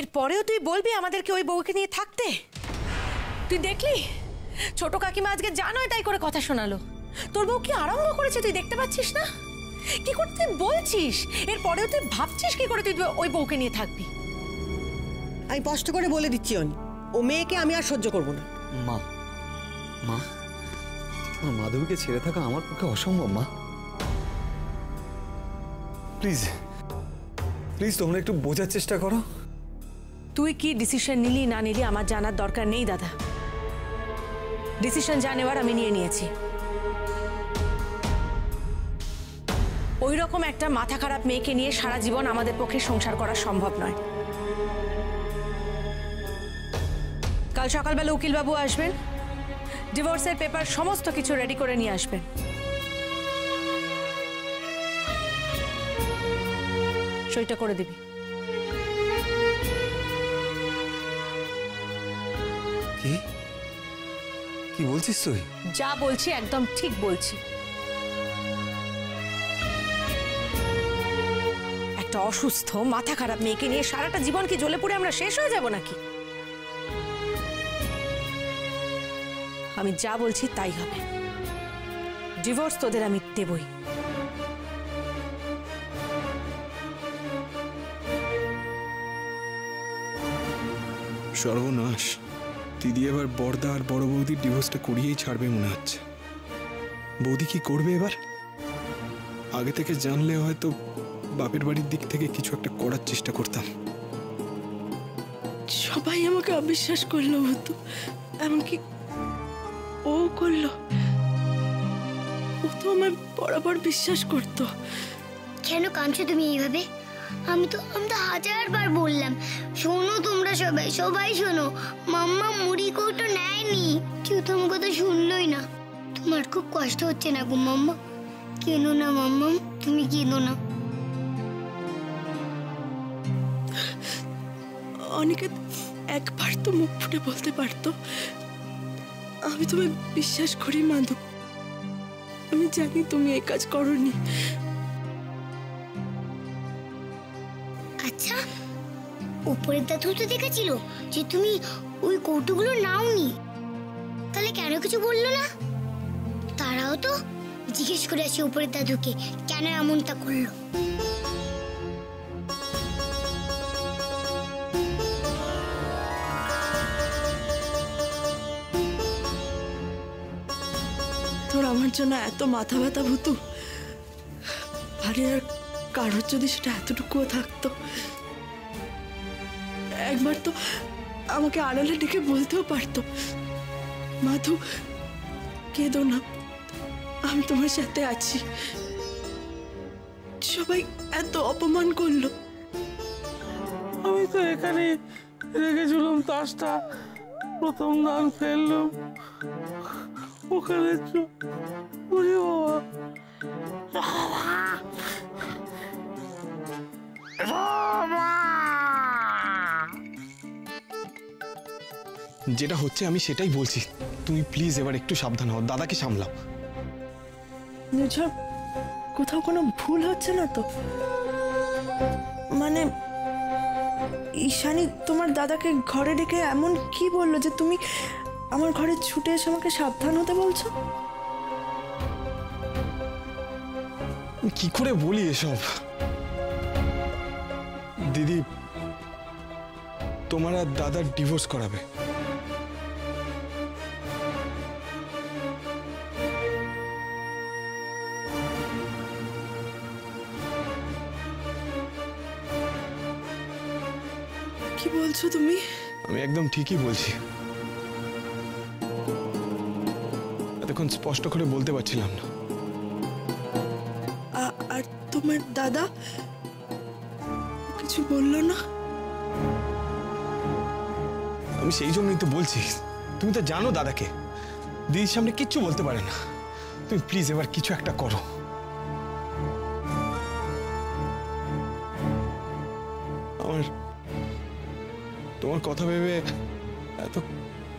এরপরেও তুই বলবি আমাদেরকে ওই বউকে নিয়ে থাকতে? তুই দেখলি ছোট কাকিমা আজকে জানোই তাই করে কথা শোনালো। তোর বউ কি আরম্ভ করেছে তুই দেখতে পাচ্ছিস না? কি করতে তুই বলছিস? এরপরেও তুই ভাবছিস কি করে তুই ওই বউকে নিয়ে থাকবি? আমি স্পষ্ট করে বলে দিচ্ছি অনি, ও মেয়েকে আমি আর সহ্য করবো না। মা মা মাধবীকে ছেড়ে থাকা আমার পক্ষে অসম্ভব। মা প্লিজ প্লিজ তোমরা একটু বোঝার চেষ্টা করো। তুই কি ডিসিশন নিলি না নিলি আমার জানার দরকার নেই দাদা। ডিসিশন যা নেওয়ার আমি নিয়ে নিয়েছি। ওই রকম একটা মাথা খারাপ মেয়েকে নিয়ে সারা জীবন আমাদের পক্ষে সংসার করা সম্ভব নয়। কাল সকালবেলা উকিলবাবু আসবেন, ডিভোর্সের পেপার সমস্ত কিছু রেডি করে নিয়ে আসবেন। সইটা করে দিবি। কি কি বলছিস তুই? যা বলছি একদম ঠিক বলছি। একটা অসুস্থ মাথা খারাপ মেয়েকে নিয়ে সারাটা জীবন কি জ্বলে পুড়ে আমরা শেষ হয়ে যাব নাকি? আমি যা বলছি তাই হবে। ডিভোর্স তোদের আমি দেবই। সর্বনাশ, দিদি এবার বড়দা আর বড় বৌদির ডিভোর্সটা করিয়েই ছাড়বে মনে হচ্ছে। বৌদি কি করবে এবার? আগে থেকে জানলে হয়তো বাপের বাড়ির দিক থেকে কিছু একটা করার চেষ্টা করতাম। সবাই আমাকে অবিশ্বাস করলো হতো, এমনকি ও করলো। ও তো আমায় বরাবর বিশ্বাস করতো। কেন কাঁদছো তুমি এইভাবে? আমি তো হাজারবার বললাম, শোনো তোমরা সবাই সবাই শোনো, মাম্মা মুড়ি কৌটো নেয়নি, কেউ তো আমার কথা শুনলোই না। তোমার খুব কষ্ট হচ্ছে না গো মাম্মা? কেঁদো না মাম্মা, তুমি কেঁদো না। অনেকে একবার তো মুখ ফুটে বলতে পারতো, আমি তোমায় বিশ্বাস করি মাধব, আমি জানি তুমি এই কাজ করোনি। আচ্ছা, উপরের দাদু তো দেখেছিল যে তুমি ওই কৌটোগুলো নাওনি, তাহলে কেন কিছু বললো না? তারাও তো জিজ্ঞেস করে আসে উপরের দাদুকে কেন এমনটা করলো। তোর আমার জন্য এত মাথা ব্যথা ভুতু, আরে আর কারোর যদি সেটা এতটুকুও থাকতো, একবার তো আমাকে আড়ালে ডেকে বলতেও পারতো, মাধু কেঁদো না, আমি তোমার সাথে আছি। সবাই এত অপমান করলো। আমি তো এখানে রেখেছিলাম তাসটা, প্রথম দান ফেললাম ওখানে। ওরে বাবা, যেটা হচ্ছে আমি সেটাই বলছি, তুমি প্লিজ এবার একটু সাবধান হও, দাদাকে সামলাও। নির্ঝর, কোথাও কোনো ভুল হচ্ছে না তো? মানে ঈশানী তোমার দাদাকে ঘরে ডেকে এমন কি বললো যে তুমি আমার ঘরে ছুটে এসে আমাকে সাবধান হতে বলছো? কি করে বলি এসব? দিদি তোমার আর দাদার ডিভোর্স করাবে। কি বলছো তুমি? আমি একদম ঠিকই বলছি। এতক্ষণ স্পষ্ট করে বলতে পারছিলাম না। আর তোমার দাদা কিছু বললো না? আমি সেই জন্যই তো বলছি, তুমি তো জানো দাদাকে, দিদির সামনে কিচ্ছু বলতে পারে না। তুমি প্লিজ এবার কিছু একটা করো। আমার তোমার কথা ভেবে এত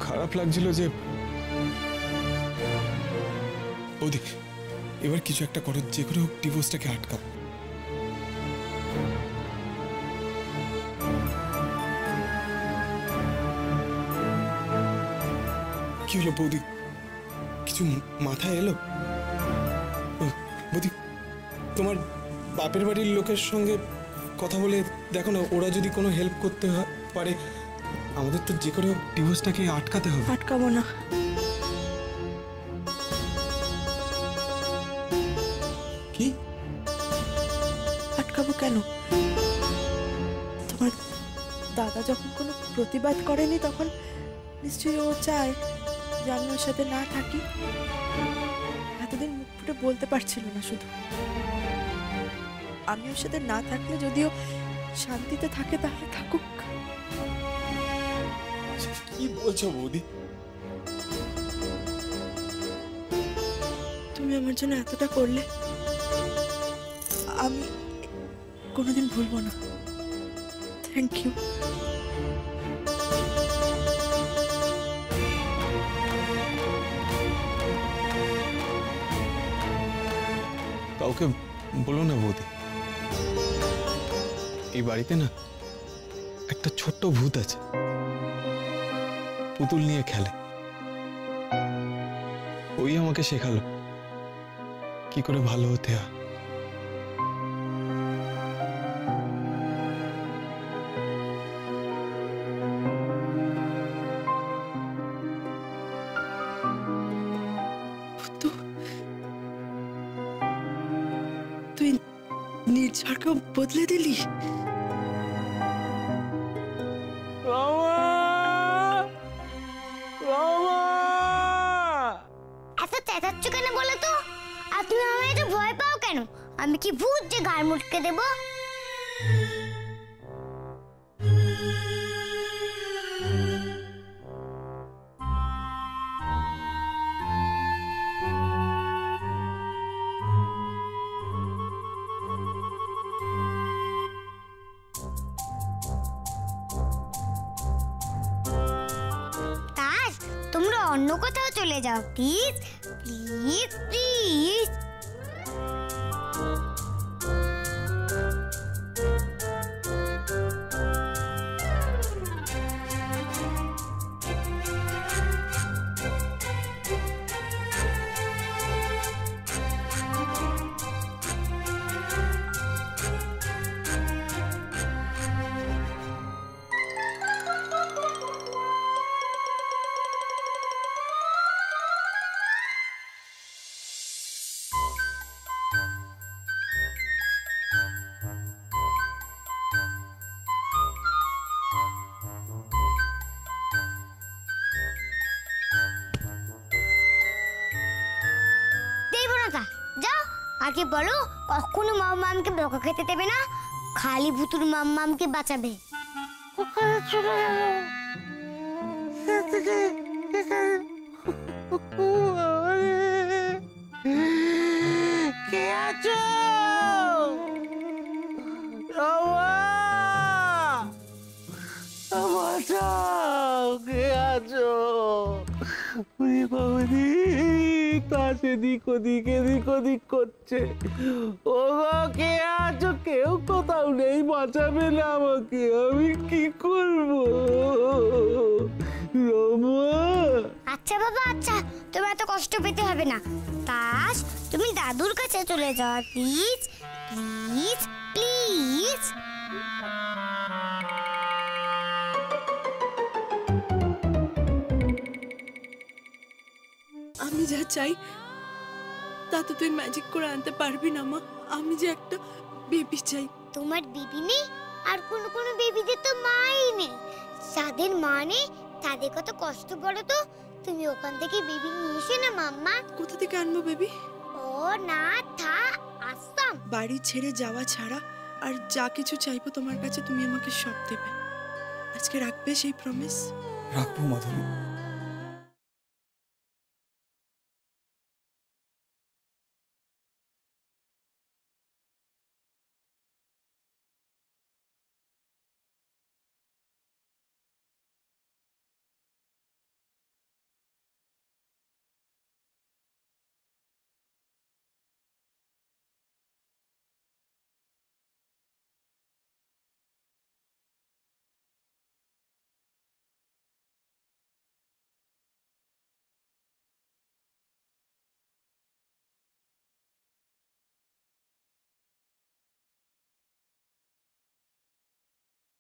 খারাপ লাগছিল যে, ওদিক এবার কিছু একটা করো, যে করে হোক ডিভোর্সটাকে আটকাও। কি হলো বৌদি? কিছু মাথায় এলো? বৌদি, তোমার বাপের বাড়ির লোকের সঙ্গে কথা বলে দেখো না, ওরা যদি কোনো হেল্প করতে পারে। আমাদের তো যে করে ডিভোর্সটাকে আটকাতে হবে। আটকাবো না। কি আটকাবো কেন? তোমার দাদা যখন কোনো প্রতিবাদ করেনি তখন নিশ্চয়ই ও চায় যে আমি ওর সাথে না থাকি। এতদিন মুখ ফুটে বলতে পারছিল না, শুধু আমি ওর সাথে না থাকলে যদিও শান্তিতে থাকে তাহলে থাকুক। কি বলছো বৌদি? তুমি আমার জন্য এতটা করলে আমি কোনোদিন ভুলবো না। Thank you. কাউকে বলো না বৌদি, এই বাড়িতে না একটা ছোট্ট ভূত আছে, পুতুল নিয়ে খেলে। ওই আমাকে শেখালো কি করে ভালো হতে হয়। তুই নির্ঝরকেও বদলে দিলি। এত চেঁচাচ্ছ কেন বলো তো? আর তুমি আমায় এত ভয় পাও কেন? আমি কি ভূত যে গাল মুটকে দেবো? তাস, তোমরা অন্য কোথাও চলে যাও প্লিজ, প্লিজ, প্লিজ। যাও, আগে বলো কখনো মাম্মামকে বকা খেতে দেবে না, খালি ভুতুর মাম্মামকে বাঁচাবে। কে আছো? বাঁচাও, কে আছো? বাবুদি তাস এদিক ওদিক এদিক ওদিক করছে। ও গো, কে আছো? কেউ কোথাও নেই, বাঁচাবে না আমাকে, আমি কি করবো? রমা। আচ্ছা বাবা, আচ্ছা, তোমার এত কষ্ট পেতে হবে না। তাস, তুমি দাদুর কাছে চলে যাও প্লিজ, প্লিজ, প্লিজ। আমি যা চাই তা তো তুই ম্যাজিক করে আনতে পারবি না মা। আমি যে একটা বেবি চাই। তোমার বেবি নেই? আর কোন কোন বেবিদের তো মাই নেই। যাদের মা নেই তাদের কত কষ্ট বলো তো। তুমি ওখান থেকে বেবি নিয়ে এসে না মাম্মা। কোথা থেকে আনবো বেবি? ও না, থা আসতাম। বাড়ি ছেড়ে যাওয়া ছাড়া আর যা কিছু চাইবো তোমার কাছে তুমি আমাকে সব দেবে। আজকে রাখবে সেই প্রমিস? রাখবো মাধবী।